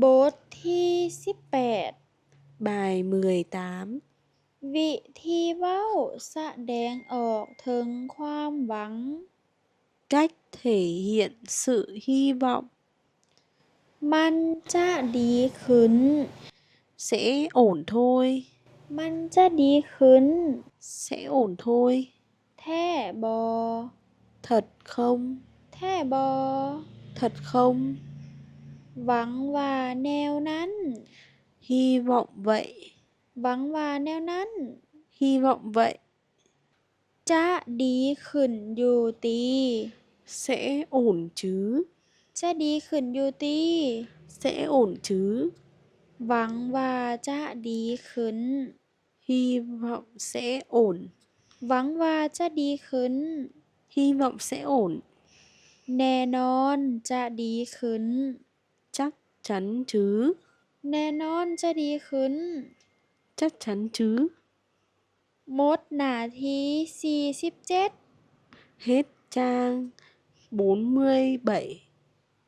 บทที่18bài 18วิธีเว้าแสดงออกເຖິງຄວາມຫວັງ cách thể hiện sự hy vọng ມັນຈະດີຂຶ້ນ sẽ ổn thôi ມັນຈະດີຂຶ້ນ sẽ ổn thôi ແທ້ບໍ່ thật không ແທ້ບໍ່ thật không ຫວັງວ່າແນວນັ້ນ hy vọng vậy ຫວັງວ່າແນວນັ້ນ hy vọng vậy ຈະດີຂຶ້ນຢູ່ຕິ sẽ ổn chứ ຈະດີຂຶ້ນຢູ່ຕິ sẽ ổn chứ ຫວັງວ່າຈະດີຂຶ້ນ hy vọng sẽ ổn ຫວັງວ່າຈະດີຂຶ້ນ hy vọng sẽ ổn ແນ່ນອນຈະດີຂຶ້ນ chắc chắn chứ ແນ່ນອນຈະດີຂຶ້ນ chắc chắn chứ ໝົດໜາທີ47 hết trang 47